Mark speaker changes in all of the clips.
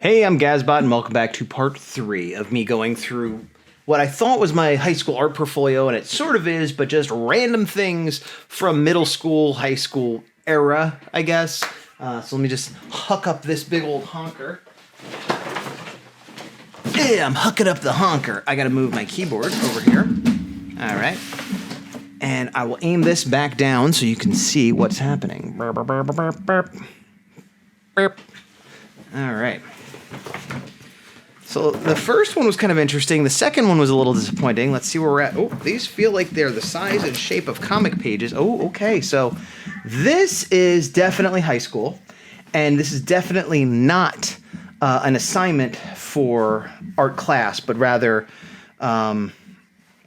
Speaker 1: Hey, I'm Gazbot, and welcome back to part 3 of me going through what I thought was my high school art portfolio, and it sort of is, but just random things from middle school, high school era, I guess. So let me just huck up this big old honker. Yeah, I'm hucking up the honker. I gotta move my keyboard over here. All right. And I will aim this back down so you can see what's happening. Burp, burp, burp, burp, burp. Burp. All right. So the first one was kind of interesting. The second one was a little disappointing. Let's see where we're at. Oh, these feel like they're the size and shape of comic pages. Oh, okay. So this is definitely high school, and this is definitely not an assignment for art class, but rather, I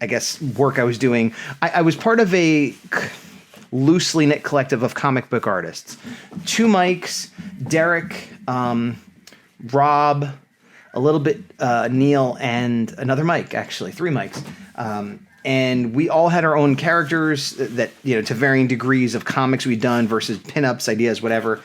Speaker 1: guess, work I was doing. I was part of a loosely knit collective of comic book artists. 2 mics, Derek, Rob, a little bit Neil, and another mic, actually 3 mics. And we all had our own characters that, to varying degrees of comics we'd done versus pinups, ideas, whatever.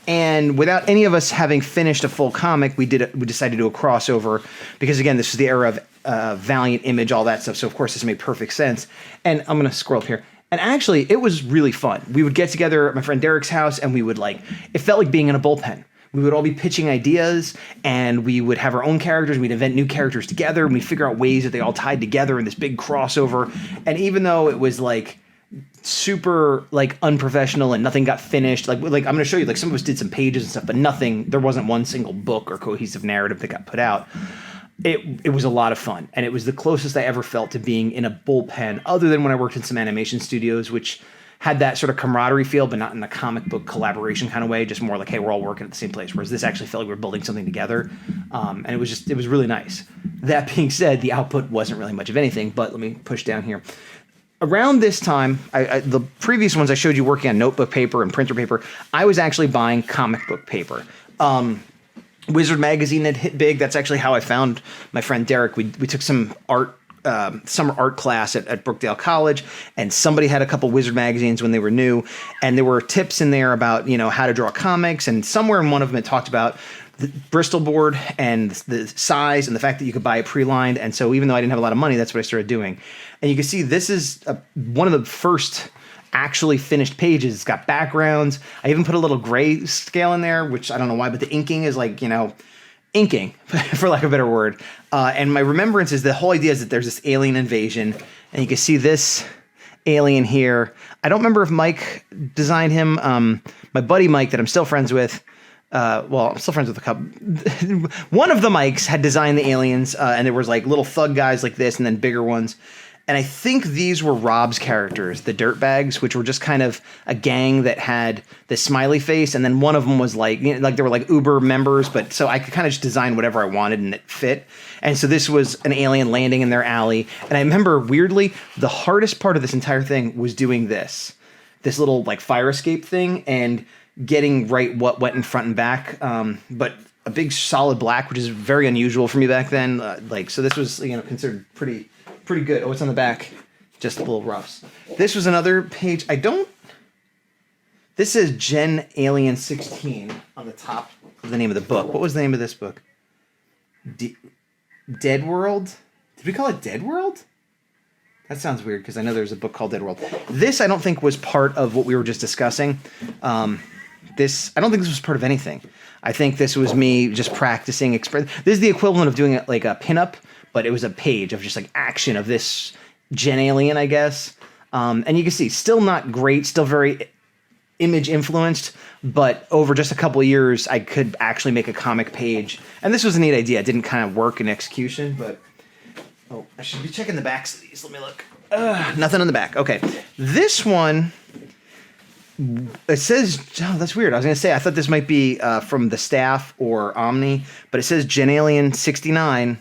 Speaker 1: And without any of us having finished a full comic, we decided to do a crossover because, again, this is the era of Valiant, Image, all that stuff. So, of course, this made perfect sense. And I'm going to scroll up here. And actually, it was really fun. We would get together at my friend Derek's house, and we would, it felt like being in a bullpen. We would all be pitching ideas, and we would have our own characters. We'd invent new characters together, and we'd figure out ways that they all tied together in this big crossover. And even though it was super unprofessional and nothing got finished, I'm going to show you, some of us did some pages and stuff, but nothing. There wasn't one single book or cohesive narrative that got put out. It was a lot of fun, and it was the closest I ever felt to being in a bullpen, other than when I worked in some animation studios, which had that sort of camaraderie feel, but not in the comic book collaboration kind of way, just more like, hey, we're all working at the same place, whereas this actually felt like we were building something together, and it was really nice. That being said, the output wasn't really much of anything, but let me push down here. Around this time, the previous ones I showed you working on notebook paper and printer paper, I was actually buying comic book paper. Wizard Magazine had hit big. That's actually how I found my friend Derek. We took some summer art class at Brookdale College, and somebody had a couple Wizard magazines when they were new, and there were tips in there about how to draw comics, and somewhere in one of them it talked about the Bristol board and the size and the fact that you could buy it pre-lined. And so even though I didn't have a lot of money, that's what I started doing. And you can see this is one of the first actually finished pages. It's got backgrounds. I even put a little gray scale in there, which I don't know why, but the inking is inking, for lack of a better word. And my remembrance is the whole idea is that there's this alien invasion, and you can see this alien here. I don't remember if Mike designed him. My buddy Mike, that I'm still friends with, I'm still friends with a couple. One of the Mikes had designed the aliens, and there was little thug guys like this, and then bigger ones. And I think these were Rob's characters, the Dirtbags, which were just kind of a gang that had this smiley face. And then one of them was they were Uber members. But so I could kind of just design whatever I wanted and it fit. And so this was an alien landing in their alley. And I remember, weirdly, the hardest part of this entire thing was doing this little fire escape thing and getting right what went in front and back. But a big solid black, which is very unusual for me back then. So this was, considered pretty good. Oh, it's on the back. Just a little roughs. This was another page. This says Gen Alien 16 on the top of the name of the book. What was the name of this book? Dead World? Did we call it Dead World? That sounds weird because I know there's a book called Dead World. This I don't think was part of what we were just discussing. I don't think this was part of anything. I think this was me just practicing. This is the equivalent of doing a pinup, but it was a page of just action of this Gen Alien, I guess. And you can see, still not great, still very image influenced, but over just a couple of years, I could actually make a comic page. And this was a neat idea. It didn't kind of work in execution, but I should be checking the backs of these. Let me look. Nothing on the back. Okay. This one, it says, that's weird. I was going to say, I thought this might be from the staff or Omni, but it says Gen Alien 69.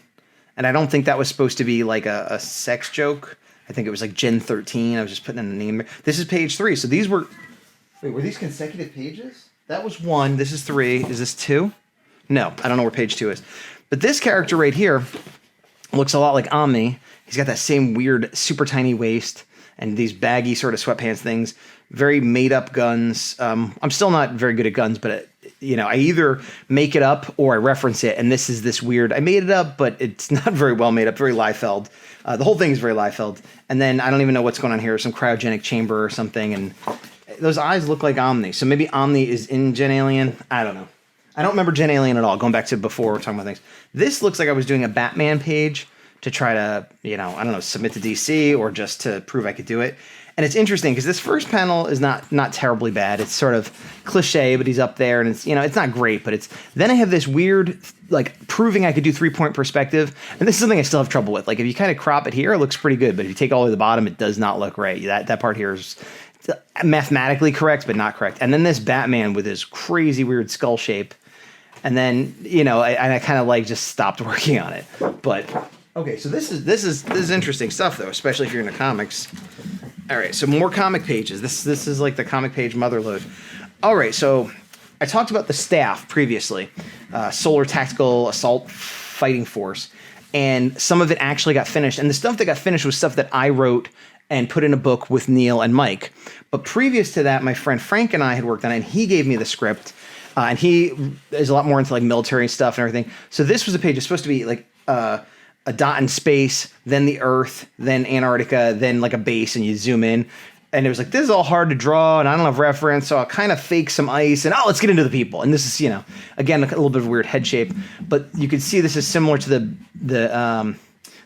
Speaker 1: And I don't think that was supposed to be a sex joke. I think it was Gen 13. I was just putting in the name. This is page 3. So these were these consecutive pages? That was 1. This is 3. Is this 2? No, I don't know where page 2 is. But this character right here looks a lot like Omni. He's got that same weird, super tiny waist and these baggy sort of sweatpants things. very made up guns. I'm still not very good at guns, but I either make it up or I reference it. And this is this weird, I made it up, but it's not very well made up, very Liefeld. The whole thing is very Liefeld. And then I don't even know what's going on here, some cryogenic chamber or something. And those eyes look like Omni. So maybe Omni is in Gen Alien. I don't know. I don't remember Gen Alien at all, going back to before we're talking about things. This looks like I was doing a Batman page to try to, I don't know, submit to DC or just to prove I could do it. And it's interesting because this first panel is not terribly bad. It's sort of cliche, but he's up there, and it's it's not great, but it's then I have this weird like proving I could do 3-point perspective, and this is something I still have trouble with. Like if you kind of crop it here, it looks pretty good, but if you take all the way to the bottom, it does not look right. That part here is mathematically correct, but not correct. And then this Batman with his crazy weird skull shape, and then I kind of like just stopped working on it. But okay, so this is interesting stuff though, especially if you're into comics. All right, so more comic pages. This is like the comic page motherlode. All right, so I talked about the staff previously, Solar Tactical Assault Fighting Force, and some of it actually got finished. And the stuff that got finished was stuff that I wrote and put in a book with Neil and Mike. But previous to that, my friend Frank and I had worked on it, and he gave me the script. And he is a lot more into like military stuff and everything. So this was a page. It's supposed to be like a dot in space, then the Earth, then Antarctica, then like a base, and you zoom in. And it was like, this is all hard to draw, and I don't have reference, so I'll kind of fake some ice, and let's get into the people. And this is, again, a little bit of a weird head shape, but you can see this is similar to the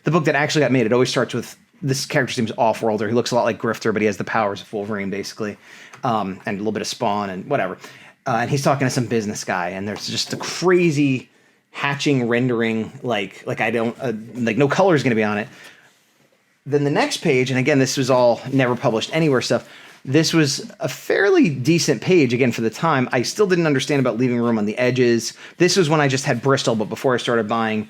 Speaker 1: book that actually got made. It always starts with, this character seems off-worlder. He looks a lot like Grifter, but he has the powers of Wolverine, basically, and a little bit of Spawn and whatever. And he's talking to some business guy, and there's just a crazy hatching rendering, like I don't like no color is going to be on it. Then the next page, and again, this was all never published anywhere stuff. This was a fairly decent page again for the time. I still didn't understand about leaving room on the edges. This was when I just had Bristol, but before I started buying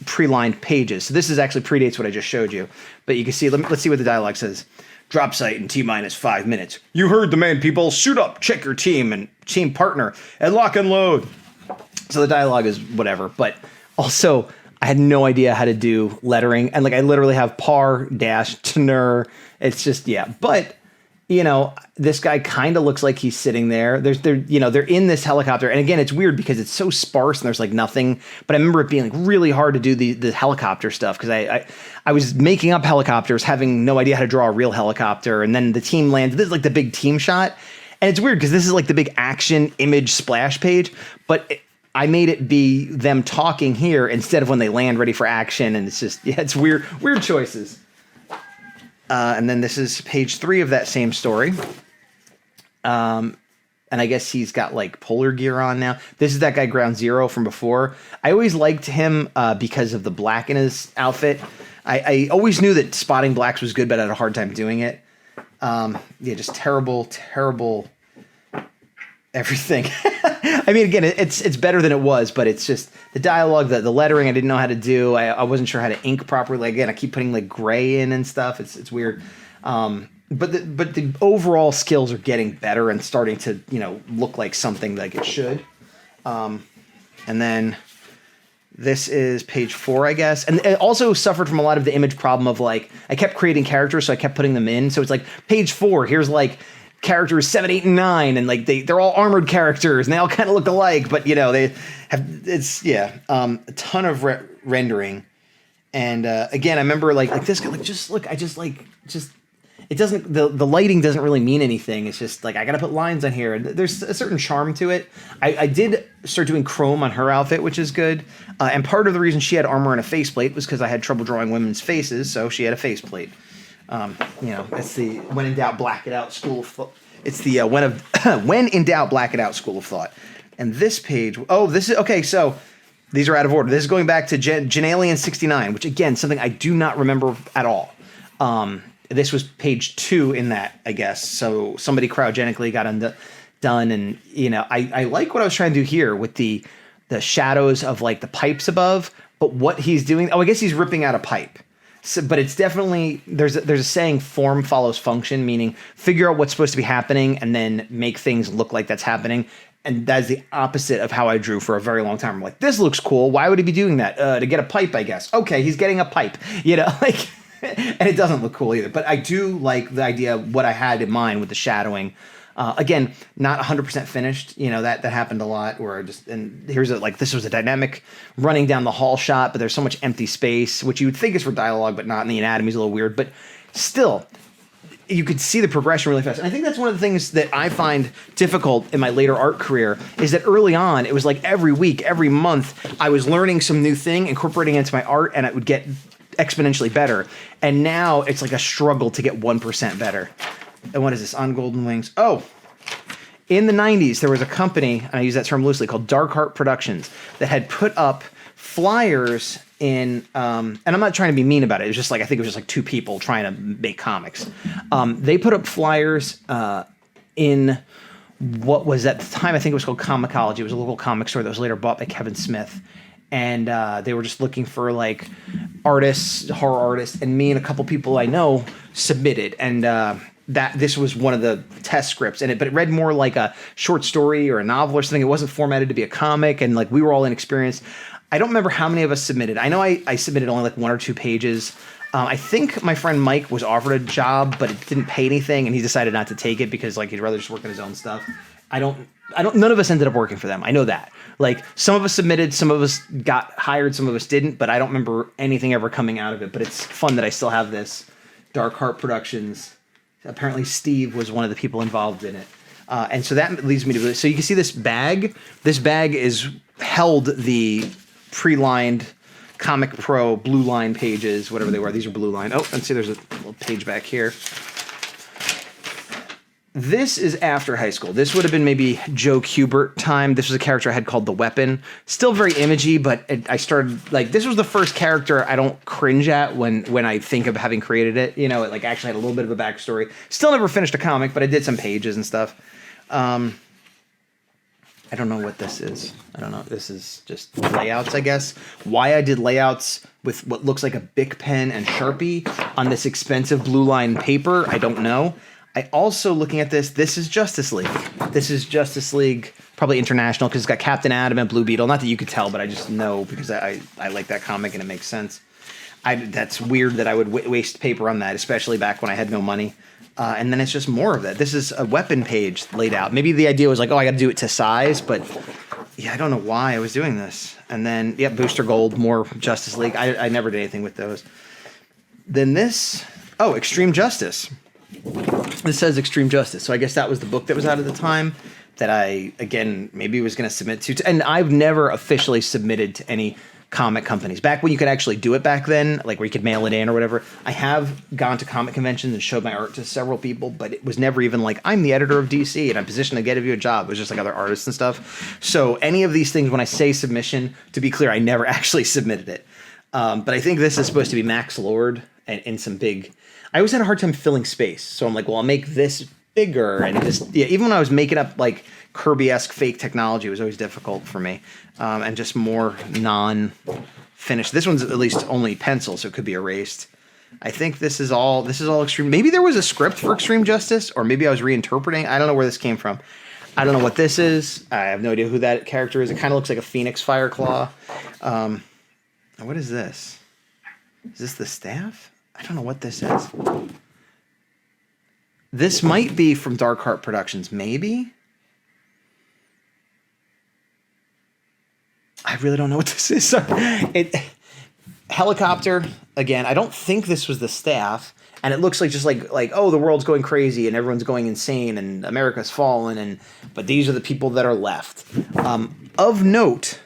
Speaker 1: pre-lined pages. So this is actually predates what I just showed you. But you can see. Let's see what the dialogue says. Drop site in T-minus 5 minutes. You heard the man, people. Suit up, check your team and team partner, and lock and load. So the dialogue is whatever, but also I had no idea how to do lettering, and like I literally have par dash tner. It's just but this guy kind of looks like he's sitting there. They're in this helicopter, and again it's weird because it's so sparse and there's like nothing. But I remember it being like really hard to do the helicopter stuff because I was making up helicopters, having no idea how to draw a real helicopter, and then the team lands. This is like the big team shot, and it's weird because this is like the big action image splash page, but I made it be them talking here instead of when they land ready for action. And it's just, it's weird choices. And then this is page 3 of that same story. And I guess he's got like polar gear on now. This is that guy Ground Zero from before. I always liked him because of the black in his outfit. I always knew that spotting blacks was good, but I had a hard time doing it. Just terrible everything. I mean, again, it's better than it was, but it's just the dialogue, the lettering I didn't know how to do. I wasn't sure how to ink properly. Again, I keep putting like gray in and stuff. It's weird. But the overall skills are getting better and starting to, look like something like it should. And then this is page 4, I guess. And it also suffered from a lot of the image problem of like, I kept creating characters, so I kept putting them in. So it's like page 4, here's like characters 7, 8, and 9, and like they're all armored characters, and they all kind of look alike, but they have a ton of rendering. And again, I remember like this guy, like just it doesn't, the lighting doesn't really mean anything. It's just like I gotta put lines on here. There's a certain charm to it. I did start doing chrome on her outfit, which is good. And part of the reason she had armor and a faceplate was because I had trouble drawing women's faces, so she had a faceplate. It's the when in doubt, black it out school of thought. It's the when in doubt, black it out school of thought. And this page, this is okay. So these are out of order. This is going back to Gen Alien 69, which again, something I do not remember at all. This was page 2 in that, I guess. So somebody cryogenically got done, and I like what I was trying to do here with the shadows of like the pipes above. But what he's doing, I guess he's ripping out a pipe. So, but it's definitely, there's a saying, form follows function, meaning figure out what's supposed to be happening and then make things look like that's happening. And that's the opposite of how I drew for a very long time. I'm like, this looks cool. Why would he be doing that? To get a pipe, I guess. Okay, he's getting a pipe. And it doesn't look cool either. But I do like the idea of what I had in mind with the shadowing. Again, not 100% finished. You know, that happened a lot where this was a dynamic running down the hall shot, but there's so much empty space, which you would think is for dialogue, but not, and the anatomy's a little weird. But still, you could see the progression really fast. And I think that's one of the things that I find difficult in my later art career is that early on, it was like every week, every month, I was learning some new thing, incorporating it into my art, and it would get exponentially better. And now it's like a struggle to get 1% better. And what is this? On Golden Wings. Oh, in the 90s, there was a company, and I use that term loosely, called Dark Heart Productions that had put up flyers in, and I'm not trying to be mean about it. It was just like, I think it was just like two people trying to make comics. They put up flyers in what was at the time, I think it was called Comicology. It was a local comic store that was later bought by Kevin Smith. And they were just looking for like artists, horror artists, and me and a couple people I know submitted. And that this was one of the test scripts, but it read more like a short story or a novel or something. It wasn't formatted to be a comic, and like we were all inexperienced. I don't remember how many of us submitted. I know I submitted only like 1 or 2 pages. I think my friend Mike was offered a job, but it didn't pay anything, and he decided not to take it because like he'd rather just work on his own stuff. None of us ended up working for them. I know that. Like some of us submitted, some of us got hired, some of us didn't, but I don't remember anything ever coming out of it. But it's fun that I still have this. Dark Heart Productions. Apparently Steve was one of the people involved in it. And so that leads me to, so you can see this bag. This bag is held the pre-lined Comic Pro blue line pages, whatever they were. These are blue line. Oh, and see there's a little page back here. This is after high school. This would have been maybe Joe Kubert time. This was a character I had called The Weapon. Still very imagey, but I started, like, this was the first character I don't cringe at when I think of having created it. You know, it like actually had a little bit of a backstory. Still never finished a comic, but I did some pages and stuff. I don't know what this is. I don't know. This is just layouts, I guess. Why I did layouts with what looks like a Bic pen and Sharpie on this expensive blue line paper, I don't know. I also, looking at this is Justice League. This is Justice League, probably international, because it's got Captain Atom and Blue Beetle. Not that you could tell, but I just know because I like that comic and it makes sense. That's weird that I would waste paper on that, especially back when I had no money. And then it's just more of that. This is a weapon page laid out. Maybe the idea was like, oh, I got to do it to size, but yeah, I don't know why I was doing this. And then, yeah, Booster Gold, more Justice League. I never did anything with those. Then this, Extreme Justice. This says Extreme Justice. So I guess that was the book that was out at the time that I, again, maybe was going to submit to. And I've never officially submitted to any comic companies. Back when you could actually do it back then, like where you could mail it in or whatever, I have gone to comic conventions and showed my art to several people, but it was never even like, I'm the editor of DC and I'm positioned to get you a job. It was just like other artists and stuff. So any of these things, when I say submission, to be clear, I never actually submitted it. But I think this is supposed to be Max Lord and some big... I always had a hard time filling space. So I'm like, well, I'll make this bigger. And even when I was making up like Kirby-esque fake technology, it was always difficult for me. And just more non-finished. This one's at least only pencil, so it could be erased. I think this is all Extreme. Maybe there was a script for Extreme Justice, or maybe I was reinterpreting. I don't know where this came from. I don't know what this is. I have no idea who that character is. It kind of looks like a Phoenix Fireclaw. What is this? Is this the staff? I don't know what this is. This might be from Dark Heart Productions, maybe? I really don't know what this is. Helicopter, again, I don't think this was the staff. And it looks like just like oh, the world's going crazy and everyone's going insane and America's fallen, but these are the people that are left. Of note,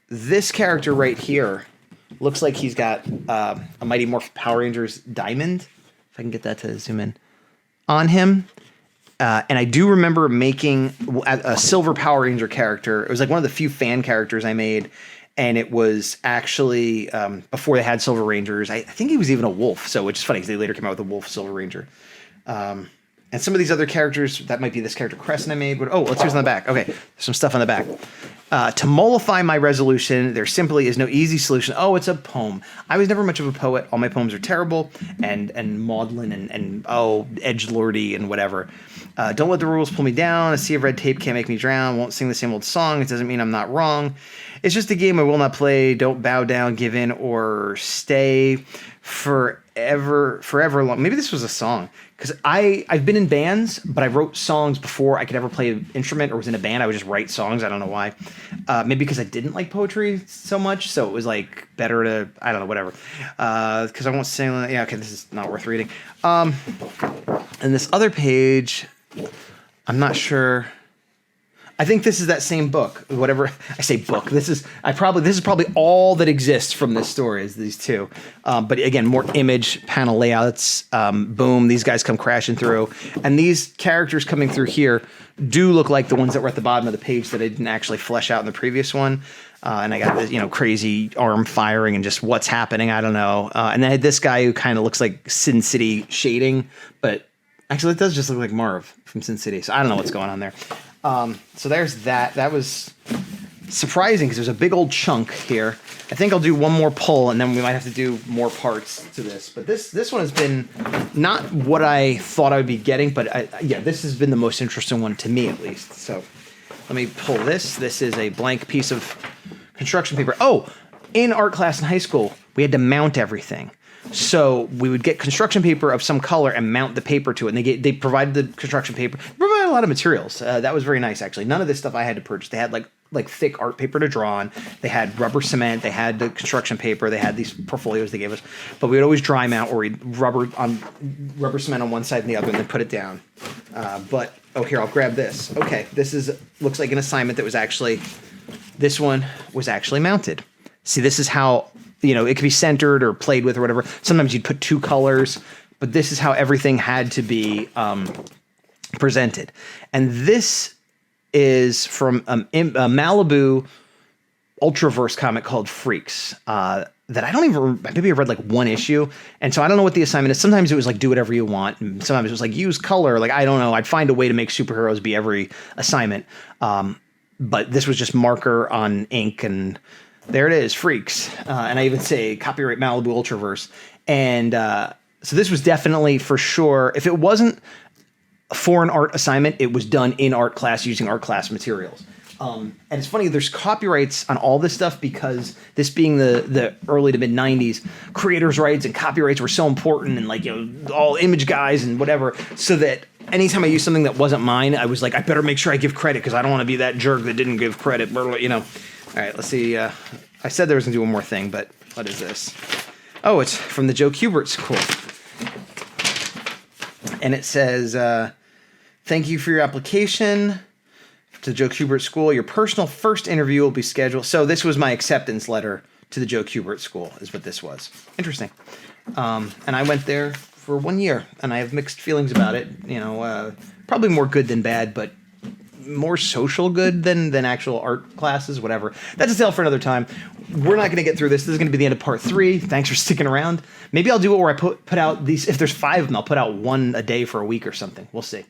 Speaker 1: this character right here looks like he's got a Mighty Morphin Power Rangers diamond, if I can get that to zoom in, on him. And I do remember making a Silver Power Ranger character. It was like one of the few fan characters I made. And it was actually before they had Silver Rangers. I think he was even a wolf, which is funny because they later came out with a wolf Silver Ranger. And some of these other characters, that might be this character Crescent I made. Let's see what's on the back. Okay, there's some stuff on the back. To mollify my resolution, there simply is no easy solution. Oh, it's a poem. I was never much of a poet. All my poems are terrible and maudlin and edgelordy and whatever. Don't let the rules pull me down. A sea of red tape can't make me drown. Won't sing the same old song. It doesn't mean I'm not wrong. It's just a game I will not play. Don't bow down, give in, or stay. For forever long. Maybe this was a song, because I've been in bands, but I wrote songs before I could ever play an instrument or was in a band. I would just write songs. I don't know why. Maybe because I didn't like poetry so much, so it was like better to, I don't know, whatever. Because I won't sing. Yeah, okay, this is not worth reading. And this other page, I'm not sure. I think this is that same book. Whatever I say, book. This is probably all that exists from this story is these two. But again, more image panel layouts. Boom, these guys come crashing through, and these characters coming through here do look like the ones that were at the bottom of the page that I didn't actually flesh out in the previous one. And I got this, crazy arm firing and just what's happening. I don't know. And then I had this guy who kind of looks like Sin City shading, but actually it does just look like Marv from Sin City. So I don't know what's going on there. So there's that. That was surprising because there's a big old chunk here. I think I'll do one more pull and then we might have to do more parts to this. But this one has been not what I thought I would be getting, but this has been the most interesting one to me at least. So let me pull this. This is a blank piece of construction paper. Oh, in art class in high school, we had to mount everything. So we would get construction paper of some color and mount the paper to it. And they provided the construction paper. They provided a lot of materials. That was very nice, actually. None of this stuff I had to purchase. They had like thick art paper to draw on. They had rubber cement. They had the construction paper. They had these portfolios they gave us. But we would always dry mount, or we'd rubber cement on one side and the other, and then put it down. Here, I'll grab this. Okay, looks like an assignment that was actually, this one was actually mounted. See, this is how, it could be centered or played with or whatever. Sometimes you'd put two colors, but this is how everything had to be presented. And this is from a Malibu Ultraverse comic called Freaks that maybe I read like one issue. And so I don't know what the assignment is. Sometimes it was like, do whatever you want. And sometimes it was like, use color. Like, I don't know. I'd find a way to make superheroes be every assignment. But this was just marker on ink, and there it is, Freaks. And I even say copyright Malibu Ultraverse. And so this was definitely, for sure, if it wasn't for an art assignment, it was done in art class using art class materials. And it's funny, there's copyrights on all this stuff because this being the early to mid 90s, creators' rights and copyrights were so important, and all image guys and whatever, so that anytime I used something that wasn't mine, I was like, I better make sure I give credit because I don't want to be that jerk that didn't give credit, All right, let's see. I said there was going to do one more thing, but what is this? Oh, it's from the Joe Kubert School. And it says, thank you for your application to the Joe Kubert School. Your personal first interview will be scheduled. So this was my acceptance letter to the Joe Kubert School is what this was. Interesting. And I went there for 1 year, and I have mixed feelings about it. Probably more good than bad, but more social good than actual art classes, whatever. That's a tale for another time. We're not going to get through this. This is going to be the end of part 3. Thanks for sticking around. Maybe I'll do it where I put out these. If there's 5 of them, I'll put out one a day for a week or something. We'll see.